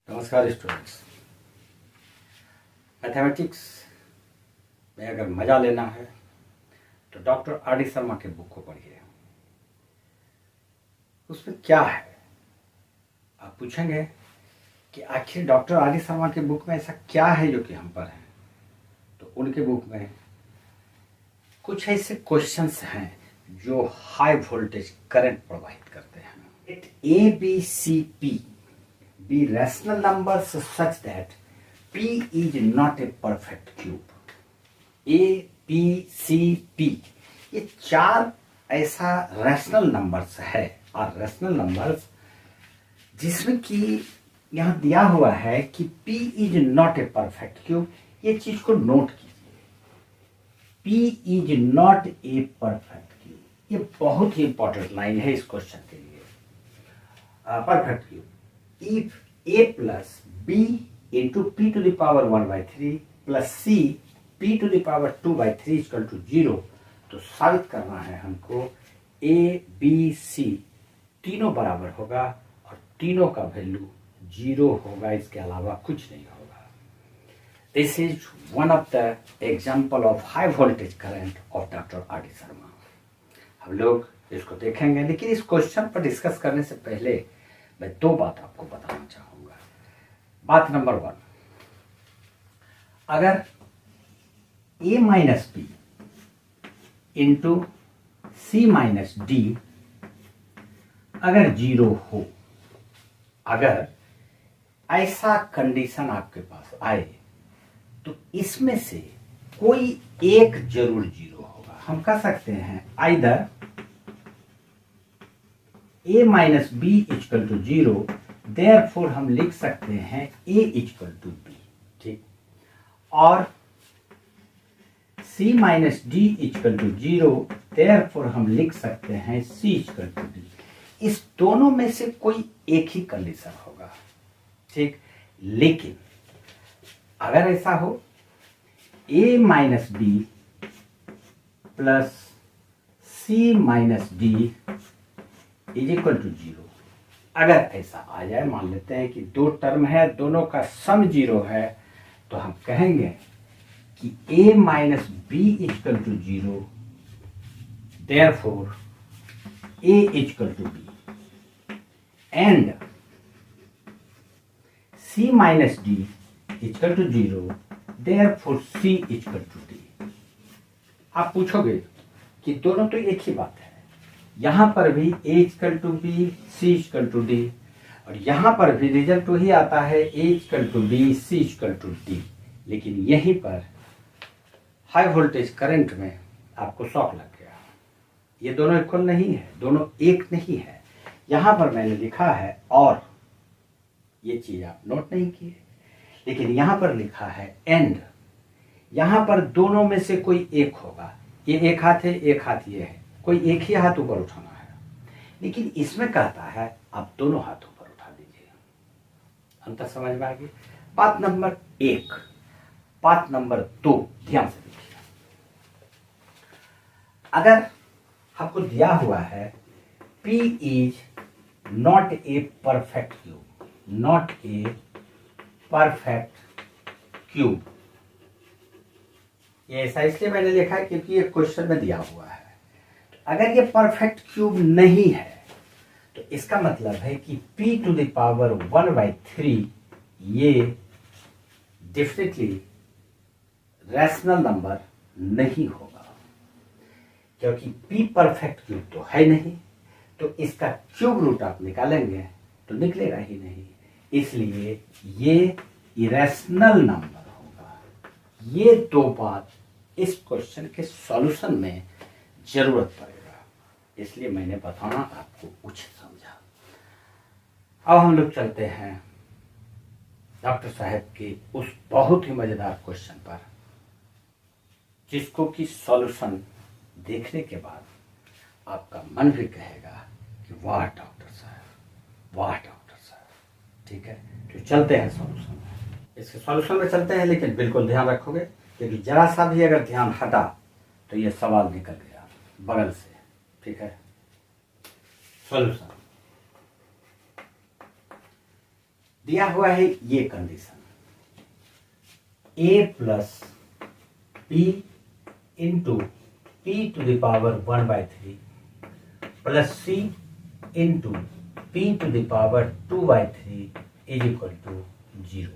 नमस्कार students. Mathematics में अगर मज़ा लेना है तो डॉक्टर आर डी शर्मा के बुक को पढ़िए। उसमें क्या है आप पूछेंगे कि आखिर डॉक्टर आर डी शर्मा के बुक में ऐसा क्या है जो कि हम पर है। तो उनके बुक में कुछ ऐसे क्वेश्चंस हैं जो हाई वोल्टेज करंट प्रवाहित करते हैं। It A B C P be rational numbers such that P is not a perfect cube. A, B, C, P ये चार ऐसा रैशनल नंबर्स है और रैशनल नंबर्स जिसमें कि यहाँ दिया हुआ है कि P is not a perfect cube। ये चीज को नोट कीजिए, P is not a perfect cube। ये बहुत ही इंपॉर्टेंट लाइन है इस क्वेश्चन के लिए। Perfect cube if a plus b into p to the power 1 by 3 plus c p to the power 2 by 3 is equal to 0, तो साबित करना है हमको a b c तीनों बराबर होगा और तीनों का वैल्यू 0 होगा, इसके अलावा कुछ नहीं होगा। This is one of the example of high voltage current of doctor R D Sharma. हम लोग इसको देखेंगे, लेकिन इस क्वेश्चन पर डिस्कस करने से पहले मैं दो बात आपको बताना चाहूंगा। बात नंबर 1, अगर a minus B into C minus D अगर 0 हो, अगर ऐसा कंडीशन आपके पास आए तो इसमें से कोई एक जरूर 0 होगा। हम कह सकते हैं either a minus B equal to 0, therefore हम लिख सकते हैं a इक्वल टू बी, ठीक। और c minus D equal to 0, therefore हम लिख सकते हैं c इक्वल टू डी। इस दोनों में से कोई एक ही कंडीशन होगा, ठीक। लेकिन अगर ऐसा हो a minus B plus c minus D is equal to 0, अगर ऐसा आ जाए, मान लेते हैं कि दो टर्म है, दोनों का सम 0 है, तो हम कहेंगे कि a minus B equal to 0, therefore a equal to B and c minus D equal to 0, therefore c equal to D. आप पूछोगे कि दोनों तो एक ही बात है, यहां पर भी a equal to B, c equal to D, और यहां पर भी रिजल्ट वही आता है a equal to B, c equal to D. लेकिन यहीं पर हाई वोल्टेज करंट में आपको शॉक लग गया, ये दोनों इक्वल नहीं है, दोनों एक नहीं है। यहां पर मैंने लिखा है और ये चीज आप नोट नहीं की है, लेकिन यहां पर लिखा है एंड, यहां पर दोनों में से कोई एक होगा। ये एक हाथ है, एक हाथ ये है, कोई एक ही हाथ ऊपर उठाना है, लेकिन इसमें कहता है आप दोनों हाथ ऊपर उठा दीजिए। अंतर समझ में आ गई। बात नंबर 1। बात नंबर 2, ध्यान से देखिए। अगर आपको दिया हुआ है P is not a perfect cube, not a perfect cube, ये ऐसा इसलिए मैंने लिखा है क्योंकि ये क्वेश्चन में दिया हुआ है। अगर ये परफेक्ट क्यूब नहीं है तो इसका मतलब है कि p to the power 1 by 3 ये डेफिनेटली रैशनल नंबर नहीं होगा, क्योंकि p परफेक्ट क्यूब तो है नहीं, तो इसका क्यूब रूट आप निकालेंगे तो निकलेगा ही नहीं, इसलिए ये इरेशनल नंबर होगा। ये दो बात इस क्वेश्चन के सॉल्यूशन में जरूरत पड़ेगा, इसलिए मैंने बताना आपको उचित समझा। अब हम लोग चलते हैं डॉक्टर साहब के उस बहुत ही मजेदार क्वेश्चन पर, जिसको कि सॉल्यूशन देखने के बाद आपका मन भी कहेगा कि वाह डॉक्टर साहब, वाह डॉक्टर साहब। ठीक है, तो चलते हैं सॉल्यूशन में। इसके सॉल्यूशन में चलते हैं, लेकिन बिल्कुल ध्यान रखोगे, क्योंकि जरा सा भी अगर ध्यान हटा तो ये सवाल निकल गया बगल से। ठीक है, सॉल्यूशन दिया हुआ है ये condition, a plus b into p to the power 1/3 plus c into p to the power 2/3 is equal to 0।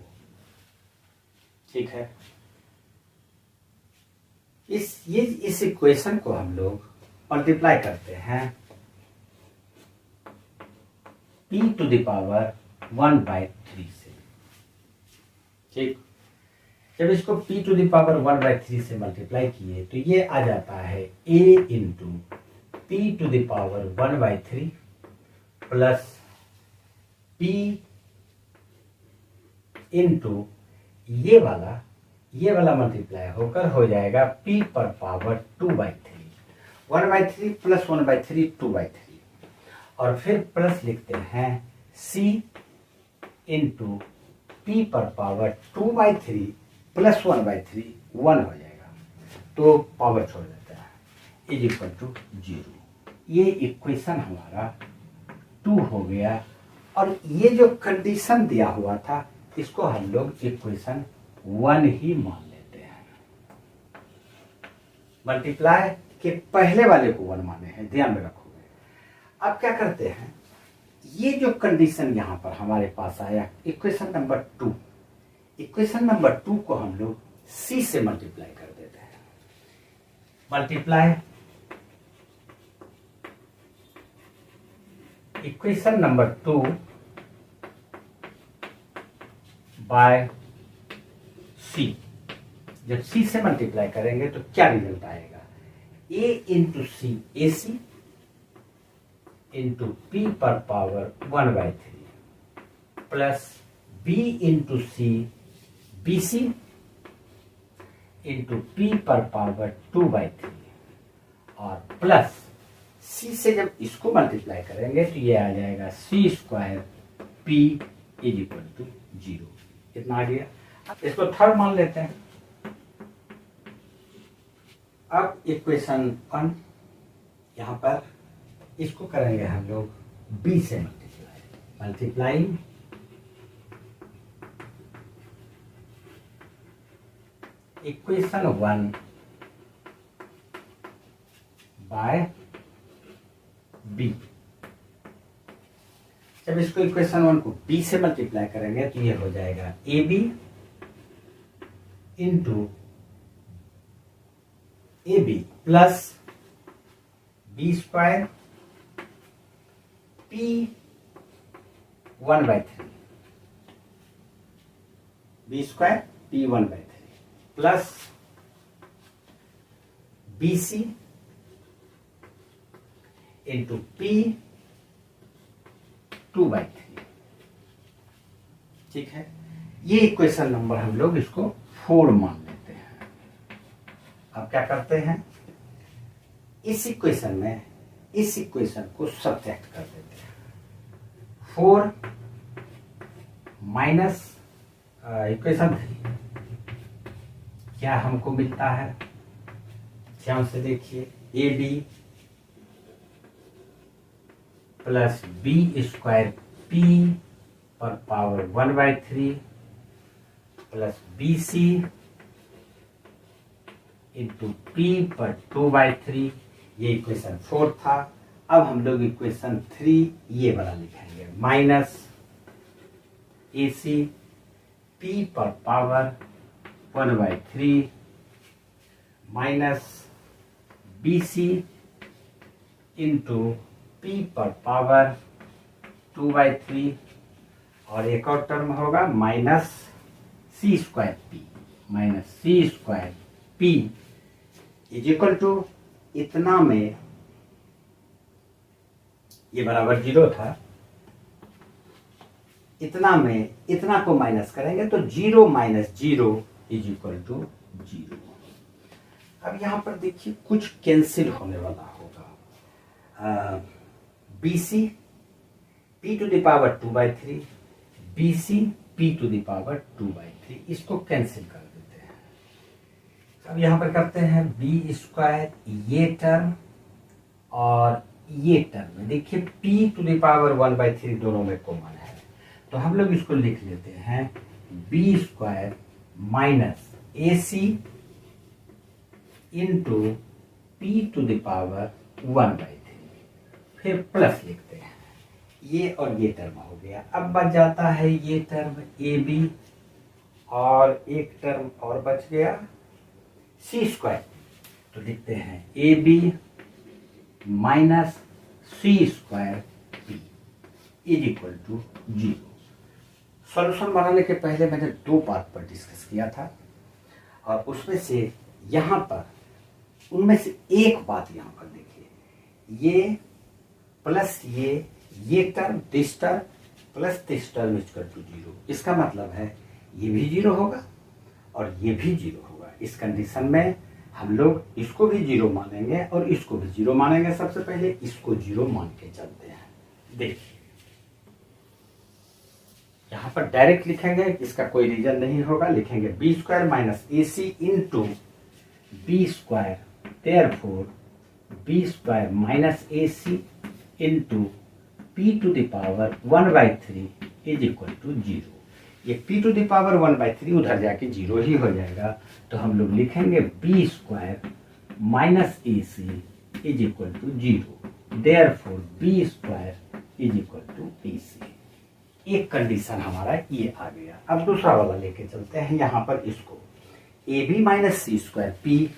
ठीक है, इस इक्वेशन को हम लोग मल्टीप्लाई करते हैं p टू द पावर 1/3 से। ठीक, जब इसको p टू द पावर 1/3 से मल्टीप्लाई किए तो ये आ जाता है a into p to the power 1/3 plus p into ये वाला मल्टीप्लाई होकर हो जाएगा p पर पावर 2/3, 1/3 प्लस 1/3 2/3, और फिर प्लस लिखते हैं c इंटू p पर पावर 2/3 प्लस 1/3 1 हो जाएगा, तो पावर छोड़ देता है इज इक्वल टू 0। ये इक्वेशन हमारा 2 हो गया, और ये जो कंडीशन दिया हुआ था इसको हम लोग इक्वेशन 1 ही मान लेते हैं। मल्टीप्लाई के पहले वाले को 1 माने हैं, ध्यान में रखोगे। अब क्या करते हैं, ये जो कंडीशन यहां पर हमारे पास आया इक्वेशन नंबर 2, इक्वेशन नंबर 2 को हम लोग c से मल्टीप्लाई कर देते हैं। Multiply equation number 2 by c। जब c से मल्टीप्लाई करेंगे तो क्या रिजल्ट आएगा, a into C A C into p पर power 1/3 plus b into C B C into p पर पावर 2/3, और प्लस c से जब इसको मल्टीप्लाई करेंगे तो ये आ जाएगा c² p is equal to 0। कितना आ गया, अब इसको थर्ड मान लेते हैं। अब इक्वेशन 1 यहां पर इसको करेंगे हम लोग b से मल्टीप्लाई इक्वेशन 1 बाय b। जब इसको इक्वेशन 1 को b से मल्टीप्लाई करेंगे तो ये हो जाएगा ab into ab plus b² p 1/3 b² p 1/3 plus bc into p 2/3। ठीक है, ये इक्वेशन नंबर हम लोग इसको 4 मान लेते हैं। अब क्या करते हैं, इस इक्वेशन में इस इक्वेशन को सब्ट्रैक्ट कर देते हैं। 4 माइनस इक्वेशन 3 क्या हमको मिलता है, ध्यान से देखिए, A B plus b² p पर power 1/3 plus bc into p पर 2/3, ये इक्वेशन 4 था। अब हम लोग इक्वेशन 3 ये वाला लिखेंगे, माइनस ac p पर power 1/3 minus bc into p पर पावर 2/3, और एक और टर्म होगा minus c² p is equal to, इतना में ये बराबर 0 था, इतना में इतना को माइनस करेंगे तो 0 माइनस 0 इज इक्वल टू 0। अब यहां पर देखिए कुछ कैंसिल होने वाला होगा, BC p to the power 2/3 BC p to the power 2/3, इसको कैंसिल कर देते हैं। अब यहां पर करते हैं b², ये टर्म और ये टर्म, देखिए p टू द पावर 1/3 दोनों में कॉमन है, तो हम लोग इसको लिख लेते हैं B square minus A C into P to the power 1/3, फिर प्लस लिखते हैं। ये और ये टर्म हो गया। अब बच जाता है ये टर्म ए बी, और एक टर्म और बच गया सी स्क्वायर। तो लिखते हैं A B minus C square P is equal to 0। Solution बनाने के पहले मैंने 2 पार्ट पर डिस्कस किया था, और उसमें से यहाँ पर उनमें से एक बात यहाँ पर देखिए, ये प्लस ये term this term plus this term is equal to 0। इसका मतलब है ये भी 0 होगा और ये भी 0 होगा। इस कंडीशन में हम लोग इसको भी 0 मानेंगे और इसको भी 0 मानेंगे। सबसे पहले इसको 0 मान के चलते हैं। देखिए यहाँ पर डायरेक्ट लिखेंगे, इसका कोई रीजन नहीं होगा। लिखेंगे B square minus A C into B square, therefore B square minus A C into P to the power 1/3 is equal to 0। ये पी टू द पावर 1/3 उधर जाके 0 ही हो जाएगा। तो हम लोग लिखेंगे B square minus A C is equal to 0, therefore B square is equal to A C. एक कंडीशन हमारा ये आ गया। अब दूसरा वाला लेके चलते हैं। यहाँ पर इसको A B minus C square P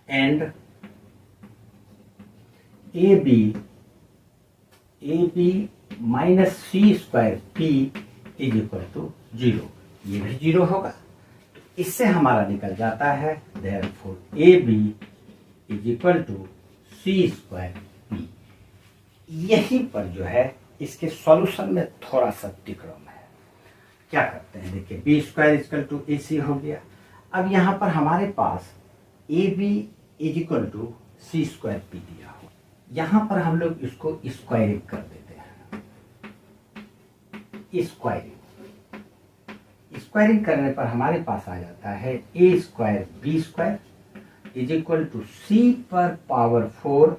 and A B minus C square P is equal to 0। ये भी 0 होगा। तो इससे हमारा निकल जाता है therefore A B is equal to C square P. यहीं पर जो है इसके सॉल्यूशन में थोड़ा सा तिक्रम है। क्या करते हैं, देखिए B square equal to A C हो गया। अब यहाँ पर हमारे पास A B is equal to C square P दिया हो। यहाँ पर हम लोग इसको स्क्वायरिंग कर देते हैं। स्क्वायरिंग करने पर हमारे पास आ जाता है A square B square is equal to C पर पावर 4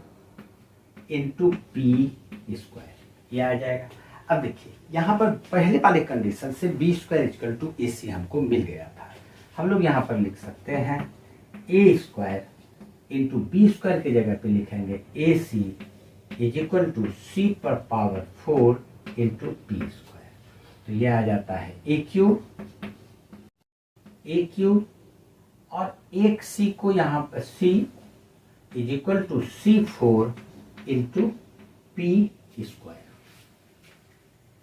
इंटू पी स्क्वायर। ये आ जाएगा। अब देखिए यहाँ पर पहले वाले कंडीशन से B square equal to A सी हमको मिल गया था। हम लोग यहाँ पर लिख सकते हैं ए स्क्वायर इंटू बी स्क्वायर की जगह पे लिखेंगे ए C is equal to C पर पावर 4 इंटू पी स्क्वायर। तो ये आ जाता है ए क्यूब और एक सी को यहाँ पर C is equal to C4 into P square.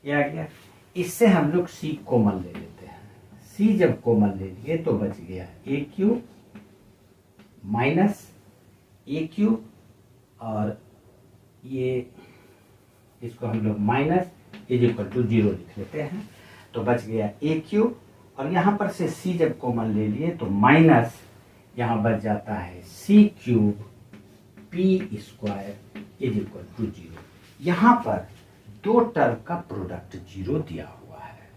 ये आ गया। इससे हम लोग सी कॉमन ले लेते हैं। सी जब कॉमन ले लिए तो बच गया ए क्यूब माइनस ए क्यूब, और ये इसको हम लोग माइनस इज इक्वल टू 0 लिख लेते हैं। तो बच गया ए क्यूब, और यहाँ पर से सी जब कॉमन ले लिए तो माइनस यहाँ बच जाता है C cube P square is equal to 0। यहाँ पर 2 टर्म का प्रोडक्ट 0 दिया हुआ है।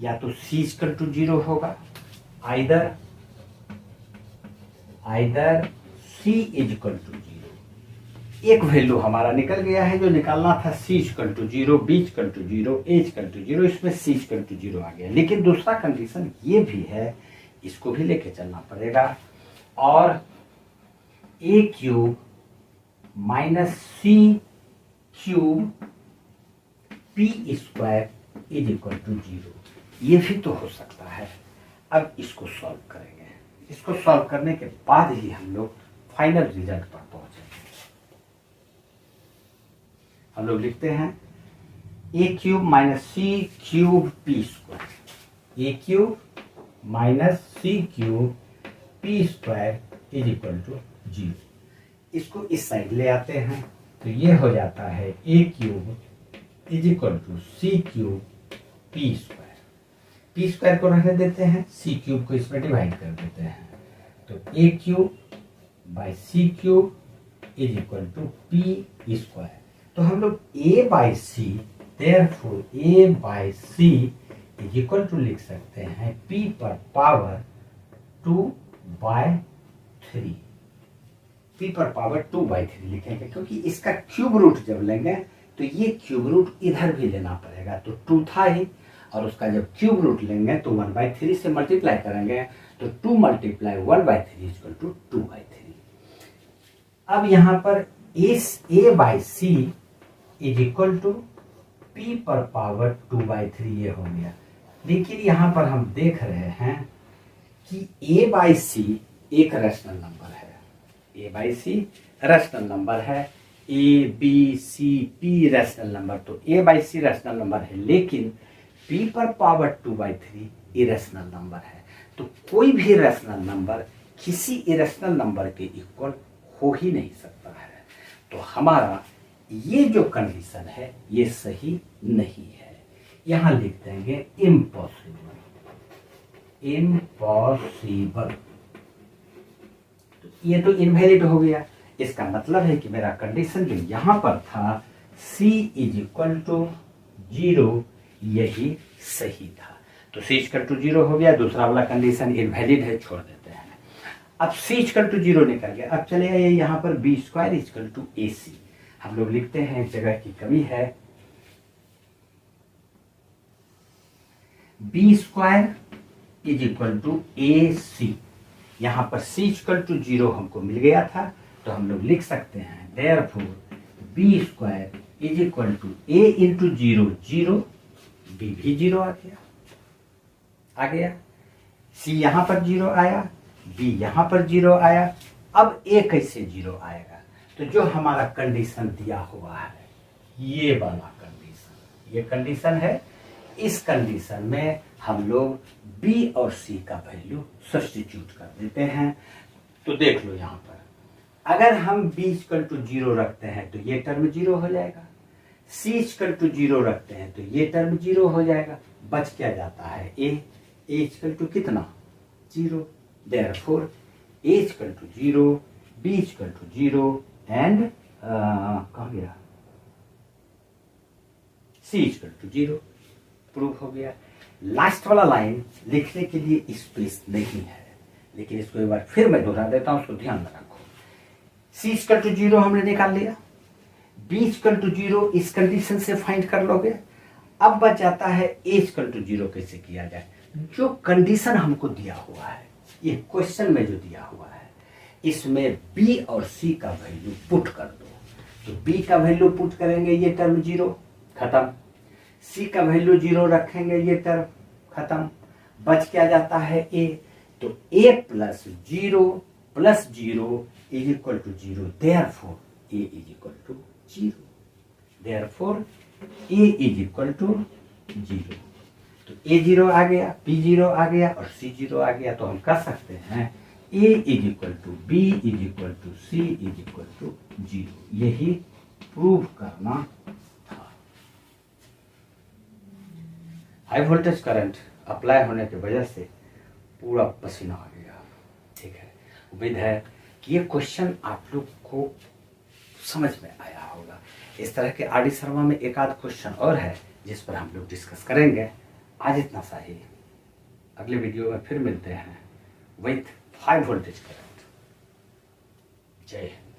या तो सी इक्वल टू 0 होगा, either C is equal to 0। एक वैल्यू हमारा निकल गया है जो निकालना था, C equal to 0, B equal to 0, A equal to 0। इसमें सी इक्वल टू 0 आ गया। लेकिन दूसरा कंडीशन ये भी है, इसको भी लेके चलना पड़ेगा। और A cube minus C cube P square is equal to 0। ये भी तो हो सकता है। अब इसको सॉल्व करेंगे। इसको सॉल्व करने के बाद ही हम लोग फाइनल रिजल्ट पर पहुंचेंगे। हम लोग लिखते हैं a cube minus C cube P square. A cube minus C cube P square is equal to 0। इसको इस साइड ले आते हैं तो ये हो जाता है a cube is equal to c cube P square. P square को रहने देते हैं, सी क्यूब को इसमें डिवाइड कर देते हैं। तो a cube by c cube is equal to p square. तो हम लोग a by c, therefore a by c is equal to लिख सकते हैं पी पर पावर 2/3। पी पर पावर 2/3 लिखेंगे, क्योंकि इसका क्यूब रूट जब लेंगे तो ये क्यूब रूट इधर भी लेना पड़ेगा। तो 2 था ही, और उसका जब क्यूब रूट लेंगे तो 1/3 से मल्टीप्लाई करेंगे, तो 2 × 1/3 = 2/3। अब यहाँ पर a/c = p⁻² ये हो गया। लेकिन यहाँ पर हम देख रहे हैं कि a/c एक रैशनल नंबर है, a/c रैशनल नंबर है, a b c p rational number, तो a/c रैशनल नंबर है, लेकिन p⁻² इरेशनल नंबर है। तो कोई भी रैशनल नंबर किसी इरेशनल नंबर के इक्वल हो ही नहीं सकता है। तो हमारा ये जो कंडीशन है ये सही नहीं है। यहां लिख देंगे इम्पॉसिबल, इम्पॉसिबल। तो ये तो इनवैलिड हो गया। इसका मतलब है कि मेरा कंडीशन जो यहां पर था c = 0 यही सही था। तो c = 0 हो गया, दूसरा वाला कंडीशन इनवैलिड है, छोड़ देते हैं। अब c = 0 निकल गया। अब चले आइए यहाँ पर b² = ac। हम लोग लिखते हैं, जगह की कमी है, b² = ac। यहाँ पर c = 0 हमको मिल गया था, तो हम लोग लिख सकते हैं therefore b² = a × 0 0, b भी 0 आ गया, c यहाँ पर 0 आया, b यहाँ पर 0 आया। अब a कैसे 0 आएगा? तो जो हमारा कंडीशन दिया हुआ है, ये वाला कंडीशन, ये कंडीशन है, इस कंडीशन में हम लोग b और c का वैल्यू सब्स्टिट्यूट कर देते हैं। तो देख लो यहाँ पर, अगर हम b = 0 रखते हैं तो ये टर्म 0 हो जाएगा, c = 0 रखते हैं तो ये टर्म 0 हो जाएगा, बच क्या जाता है a = कितना 0। therefore a = 0, b = 0 एंड कहाँ गया, c = 0। प्रूफ हो गया। लास्ट वाला लाइन लिखने के लिए स्पेस नहीं है, लेकिन इसको एक बार फिर मैं दोहरा देता हूं, उसको ध्यान में रखो। c = 0 हमने निकाल लिया, b = 0 इस कंडीशन से फाइंड कर लोगे। अब बच जाता है a = 0 कैसे किया जाए। जो कंडीशन हमको दिया हुआ है, ये क्वेश्चन में जो दिया हुआ है, इसमें b और c का वैल्यू पुट कर दो। तो b का वैल्यू पुट करेंगे, ये टर्म 0 खत्म, c का वैल्यू 0 रखेंगे, ये टर्म खत्म, बच क्या जाता है a। तो a + 0 + 0 = 0, therefore a = 0, therefore a = 0। तो a 0 आ गया, b 0 आ गया और c 0 आ गया। तो हम कर सकते हैं a = b = c = 0। यही प्रूव करना था। हाई वोल्टेज करंट अप्लाई होने की वजह से पूरा पसीना आ गया। ठीक है, उम्मीद है कि ये क्वेश्चन आप लोग को समझ में आया होगा। इस तरह के आर डी शर्मा में एक आध क्वेश्चन और है जिस पर हम लोग डिस्कस करेंगे। आज इतना सा ही, अगले वीडियो में फिर मिलते हैं विथ हाई वोल्टेज करंट। जय हिंद।